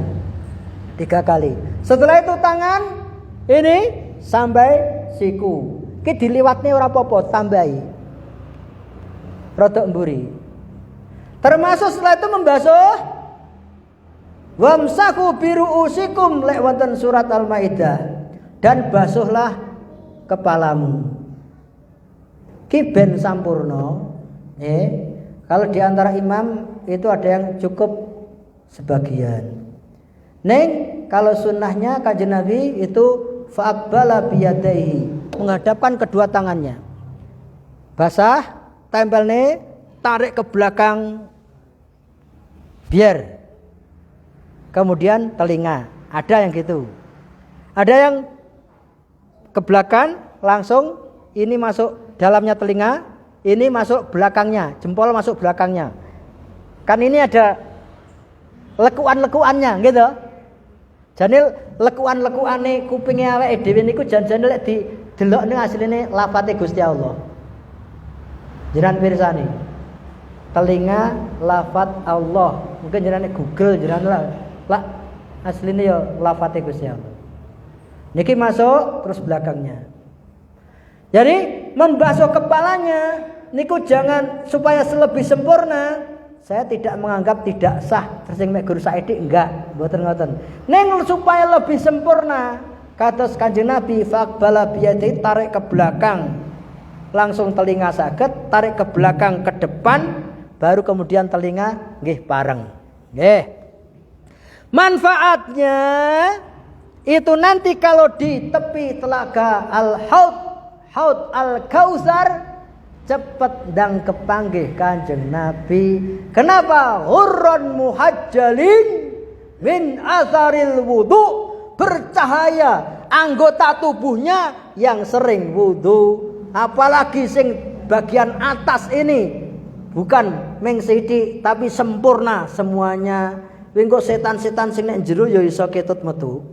3 kali. Setelah itu tangan ini sampai siku. Ki diliwatne ora apa-apa, tambahi. Rodok mburi. Termasuk setelah itu membasuh wamsaku biruusikum lek wonten surat Al-Maidah, dan basuhlah kepalamu. Ki ben sampurno. Kalau di antara imam itu ada yang cukup sebagian. Neng kalau sunnahnya Kanjeng Nabi itu fa'aqbala biyadaihi, menghadapkan kedua tangannya. Basah, tempel nih, tarik ke belakang biar. Kemudian telinga. Ada yang gitu. Ada yang ke belakang langsung ini masuk dalamnya telinga, ini masuk belakangnya, jempol masuk belakangnya. Kan ini ada lekuan-lekuannya gitu. Jane lekuan-lekuane kupinge awake dhewe niku jan-jane lek delok ning asline lafate Gusti Allah. Jenengan pirsani. Telinga lafat Allah. Mungkin jenengan Google jenengan lah asline ya lafate Gusti Allah. Niki masuk terus belakangnya. Jadi membasuh kepalanya niku jangan supaya lebih sempurna. Saya tidak menganggap tidak sah. Terus mek guru Saidi enggak, mboten ngoten. Ning supaya lebih sempurna, kados Kanjeng Nabi faqbala biyadi tarik ke belakang. Langsung telinga saged, tarik ke belakang ke depan, baru kemudian telinga nggih pareng. Nggih. Manfaatnya itu nanti kalau di tepi telaga Haud Al-Kautsar cepet dan kepanggih Kanjeng Nabi. Kenapa? Hurran muhajjalin min atharil wudu, bercahaya anggota tubuhnya yang sering wudu. Apalagi sing bagian atas ini bukan mengsidi tapi sempurna semuanya. Wingko setan-setan sing nek jero ya iso ketut metu.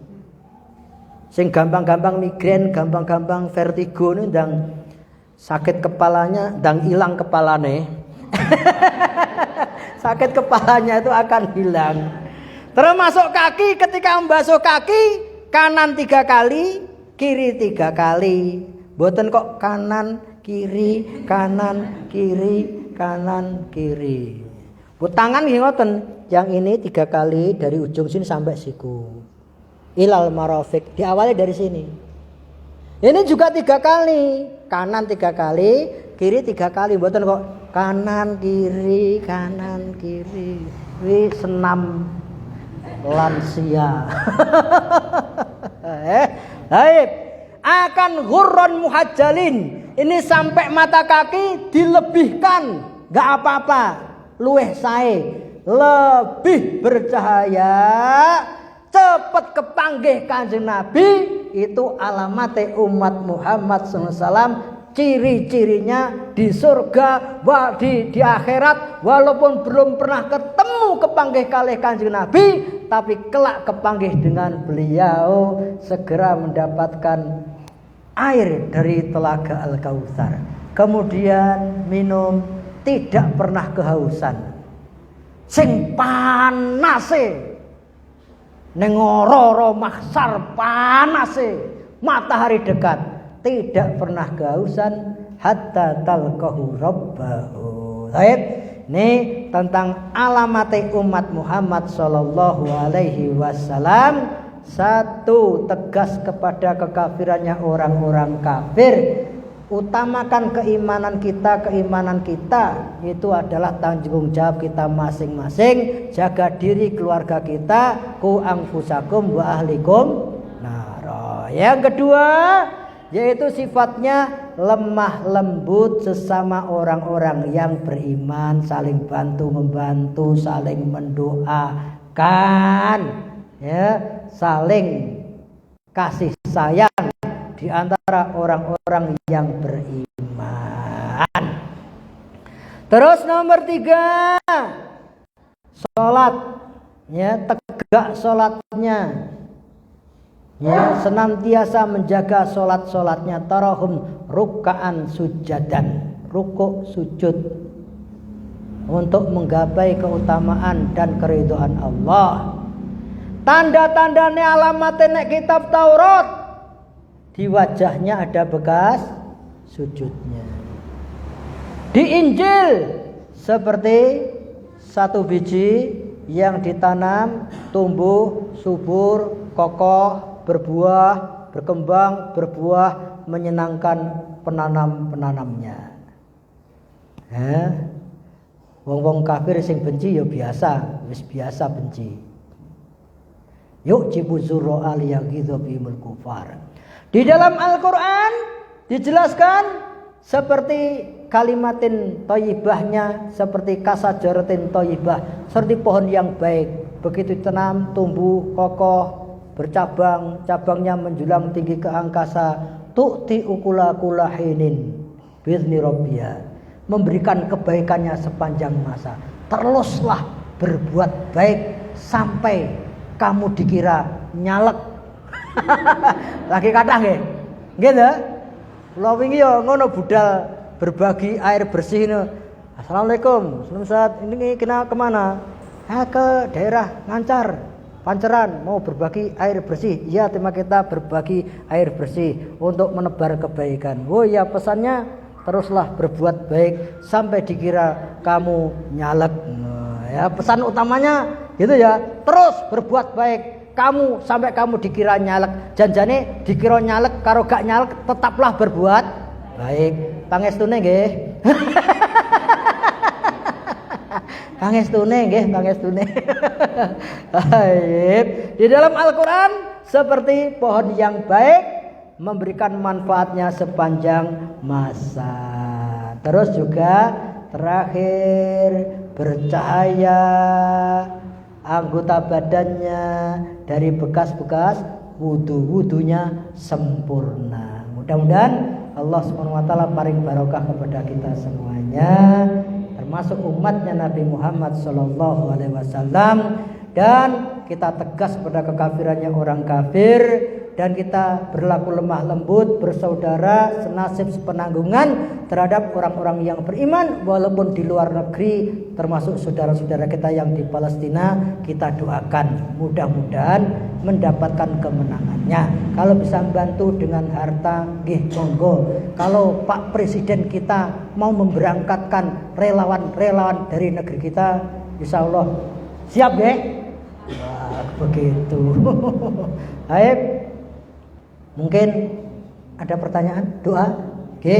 Sing gampang-gampang migrain, gampang-gampang vertigo ini ndang sakit kepalanya, ndang hilang kepalane. Sakit kepalanya itu akan hilang. Termasuk kaki, ketika membasuh kaki, kanan 3 kali, kiri 3 kali. Mboten kok kanan, kiri, kanan, kiri, kanan, kiri. Bu tangan nggih ngoten, yang ini 3 kali dari ujung sini sampai siku. Ilal marafiq, diawali dari sini. Ini juga 3 kali, kanan 3 kali, kiri 3 kali. Mboten kok kanan kiri kanan kiri. Wi senam lansia. Baik, akan ghurran muhajjalin. Ini sampai mata kaki dilebihkan, enggak apa-apa. Luweh sae, lebih bercahaya. Cepat kepanggih Kanjeng Nabi, itu alamate umat Muhammad SAW. Ciri-cirinya di surga, di akhirat, walaupun belum pernah ketemu kepanggih kalih Kanjeng Nabi, tapi kelak kepanggih dengan beliau, segera mendapatkan air dari telaga Al-Kautsar. Kemudian minum, tidak pernah kehausan. Sing panase nengororo mahsar panase, matahari dekat, tidak pernah kehausan hatta talqahu rabbahu. Baik, ini tentang alamat umat Muhammad sallallahu alaihi wasallam. 1, tegas kepada kekafirannya orang-orang kafir. Utamakan keimanan kita itu adalah tanggung jawab kita masing-masing. Jaga diri keluarga kita, ku anfusakum wa ahlikum nara. Yang kedua, yaitu sifatnya lemah lembut sesama orang-orang yang beriman, saling bantu membantu, saling mendoakan, ya, saling kasih sayang di antara orang-orang yang beriman. Terus nomor 3, sholat, ya, tegak sholatnya, ya, senantiasa menjaga sholatnya. Tarahum ruk'an sujadan, rukuk sujud, untuk menggapai keutamaan dan keridhaan Allah. Tanda-tandanya alamatnya kitab Taurat, di wajahnya ada bekas sujudnya. Di Injil seperti 1 biji yang ditanam, tumbuh, subur, kokoh, berbuah, berkembang, berbuah, menyenangkan penanamnya. Wong-wong kafir sing benci ya biasa, wis biasa benci. Yuk cibuzuro aliyagidho bimul kufar. Di dalam Al-Quran dijelaskan seperti kalimatin thayyibahnya, seperti kasajaratin thayyibah, seperti pohon yang baik. Begitu tanam, tumbuh, kokoh, bercabang, cabangnya menjulang tinggi ke angkasa. Tu'ti ukula kulahinin bizni rabbiya, memberikan kebaikannya sepanjang masa. Teruslah berbuat baik sampai kamu dikira nyalek. Lagi kata nggih. Gitu. Kula wingi ya ngono budal berbagi air bersih ini. Assalamualaikum, Ustaz. Ini kena kemana? Ke daerah Ngancar, Panceran, mau berbagi air bersih. Ya, tema kita berbagi air bersih untuk menebar kebaikan. Oh ya, pesannya teruslah berbuat baik sampai dikira kamu nyalek. Ya, pesan utamanya gitu ya. Terus berbuat baik kamu sampai kamu dikira nyalek. Janjane dikira nyalek karo gak nyalek tetaplah berbuat baik. Pangestune nggih. Pangestune nggih, pangestune. Baik. Di dalam Al-Qur'an seperti pohon yang baik memberikan manfaatnya sepanjang masa. Terus juga terakhir bercahaya anggota badannya dari bekas-bekas wudu-wudunya sempurna. Mudah-mudahan Allah SWT paring barokah kepada kita semuanya, termasuk umatnya Nabi Muhammad SAW, dan kita tegas pada kekafirannya orang kafir, dan kita berlaku lemah lembut, bersaudara, senasib sepenanggungan terhadap orang-orang yang beriman walaupun di luar negeri, termasuk saudara-saudara kita yang di Palestina. Kita doakan mudah-mudahan mendapatkan kemenangannya. Kalau bisa membantu dengan harta, nggih monggo. Kalau Pak Presiden kita mau memberangkatkan relawan-relawan dari negeri kita, insya Allah siap nggih. Wah, begitu. Baik. Mungkin ada pertanyaan, doa. Oke,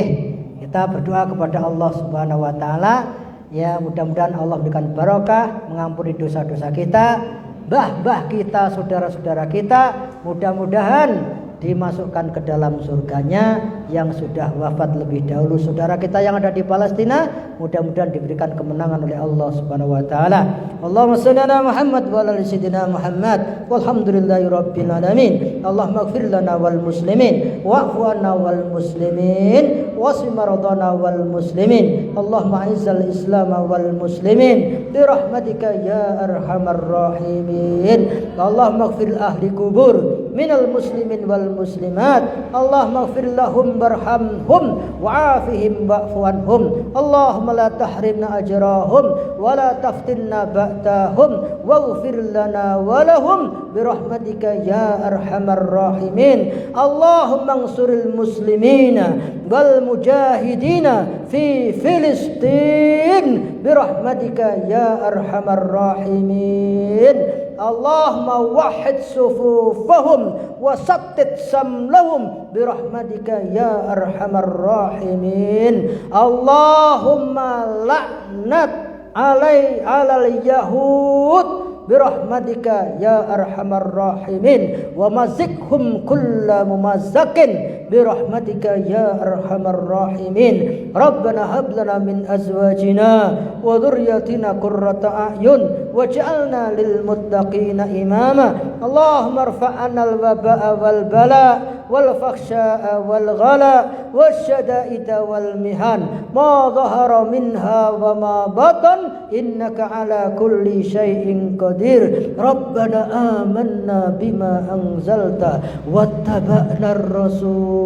kita berdoa kepada Allah Subhanahu wa taala. Ya, mudah-mudahan Allah berikan barokah, mengampuni dosa-dosa kita, mbah-mbah kita, saudara-saudara kita, mudah-mudahan dimasukkan ke dalam surganya yang sudah wafat lebih dahulu. Saudara kita yang ada di Palestina, mudah-mudahan diberikan kemenangan oleh Allah Subhanahu wa taala. Allahumma shalli ala Muhammad wa ala sayyidina Muhammad walhamdulillahirabbil alamin. Allahumma ighfir lana wal muslimin wa'fu anna wal muslimin wasmi maradana wal muslimin. Allahumma izzal islam wal muslimin bi rahmatika ya arhamar rahimin. Allahumma ighfir ahli kubur minal muslimin wal muslimat. Allahumma ighfir lahum warhamhum wa'afihim wa'fu anhum. Allahumma la tahrimna ajrahum wa la taftinna ba'dahum waghfir lana wa lahum bi rahmatika ya arhamar rahimin. Allahumma ansuril muslimina wal mujahidina fi Filistin bi rahmatika ya arhamar rahimin. Allahumma wahhid sufufahum wa sattit samlahum bi rahmatika ya arhamar rahimin. Allahumma la'nat alal yahud bi rahmatika ya arhamar rahimin wa mazikhum kulla mumazzakin bi rahmatika ya arhamar rahimin. Rabbana hab lana min azwajina wa dhurriyyatina qurrata a'yun waj'alna lil muttaqina imama. Allahumma irfa'na al waba'a wal bala wal fakhsha'a wal ghala wasyada'ida wal mihan ma dhahara minha wa ma batan innaka ala kulli syai'in qadir. Rabbana amanna bima anzalta wattaba'na ar-rasul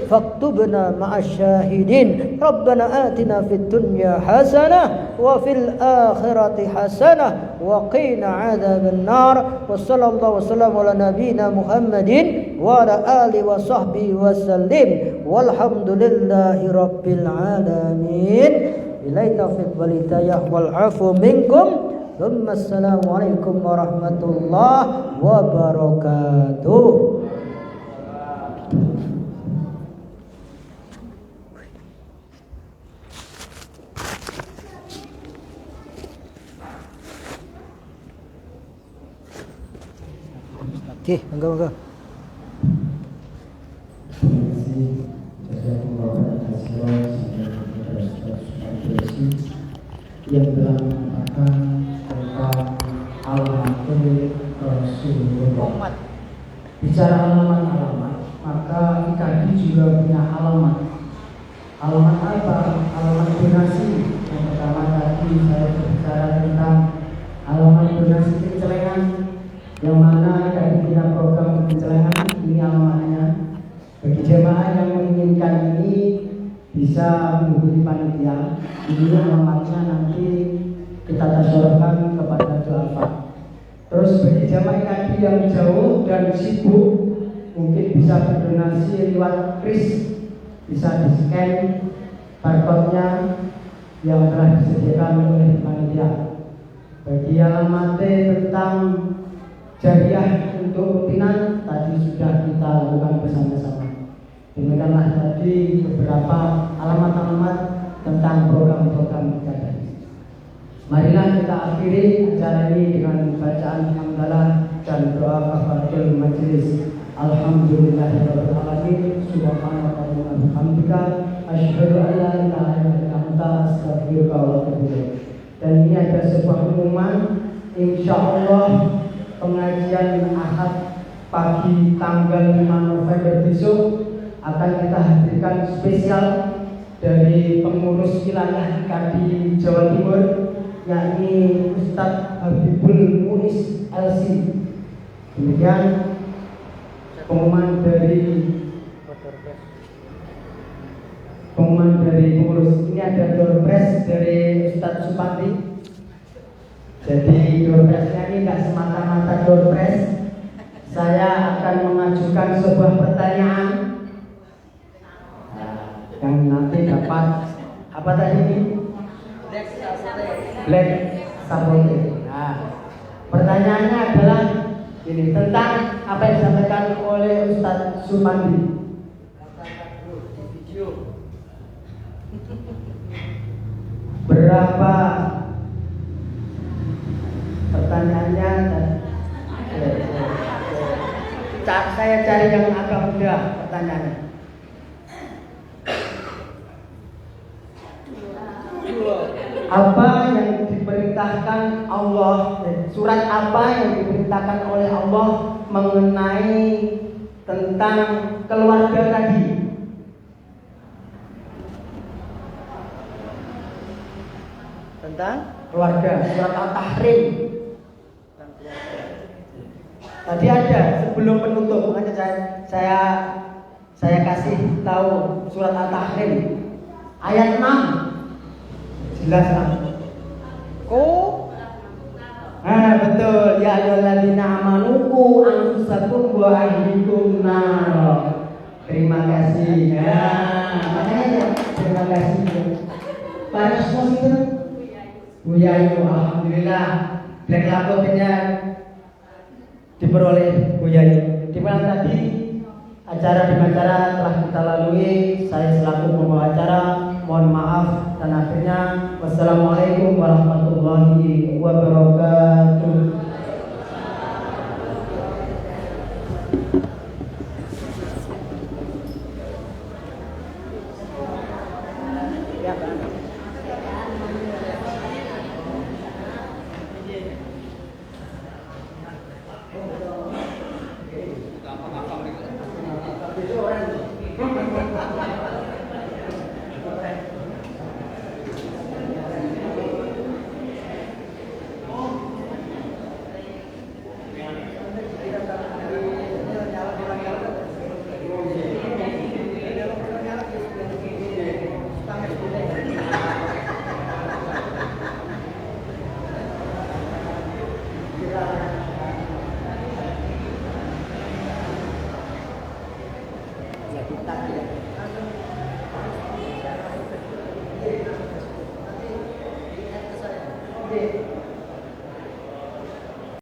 faktubna ma'asyahidin. Rabbana atina fid dunya hasanah wa fil akhirati hasanah wa qina adzaban nar. Wa sallallahu wasallam ala nabiyyina Muhammadin wa ala alihi wa sahbihi wa sallim walhamdulillahi rabbil alamin. Billahi taufiq wal hidayah wal afu minkum. Assalamualaikum warahmatullahi wabarakatuh. Oke, enggak. Yang telah mengatakan tentang alamat Rasulullah. Bicara alamat, maka IKD juga punya alamat. Alamat apa? Alamat donasi. Yang pertama tadi saya berbicara tentang alamat donasi pencelengan, yang mana IKD punya program pencelengan. Ini alamatnya jamaah yang menginginkan ini bisa menghubungi panitia. Ini alamatnya nanti kita tasyarahkan kepada Duafa. Terus bagi jamaah tadi yang jauh dan sibuk, mungkin bisa berdonasi lewat kris, bisa di-scan barcode-nya yang telah disediakan oleh panitia. Bagi alamatnya tentang jariah untuk rutinan tadi sudah kita lakukan bersama-sama. Demikianlah tadi beberapa alamat-alamat tentang program-program kita. Marilah kita akhiri acara ini dengan bacaan hamdalah dan doa kafaratul majelis. Alhamdulillahirabbil alamin. Subhanaka wa bihamdika asyhadu an la ilaha illa anta astaghfiruka wa atubu ilaik. Dan ini ada sebuah pengumuman, insyaallah pengajian Ahad pagi tanggal 5 November besok akan kita hadirkan spesial dari pengurus wilayah IKADI Jawa Timur, yakni Ustadz Habibul Munis LC. Demikian pengumuman dari pengurus. Ini ada door press dari Ustadz Supandi. Jadi door press-nya ini tidak semata-mata door press. Saya akan mengajukan sebuah pertanyaan yang nanti dapat apa tadi ini? Black sabote. Nah, pertanyaannya adalah ini tentang apa yang disampaikan oleh Ustadz Supandi. Berapa pertanyaannya? Saya cari yang agak mudah pertanyaannya. Apa yang diperintahkan Allah, surat apa yang diperintahkan oleh Allah mengenai tentang keluarga tadi? Tentang keluarga, surat Al-Tahrim. Tadi ada sebelum penutup, makanya saya kasih tahu surat Al-Tahrim ayat 6. Jelas lah. Betul. Ya ayyuhalladzina amanu qu anfusakum wa ahlikum nar. Terima kasih. Makanya terima kasih. Para sponsor Buya Ayu, alhamdulillah black laptopnya diperoleh Buya Ayu. Di malam tadi acara telah kita lalui. Saya selaku pembawa acara mohon maaf dan akhirnya wassalamualaikum warahmatullahi wabarakatuh.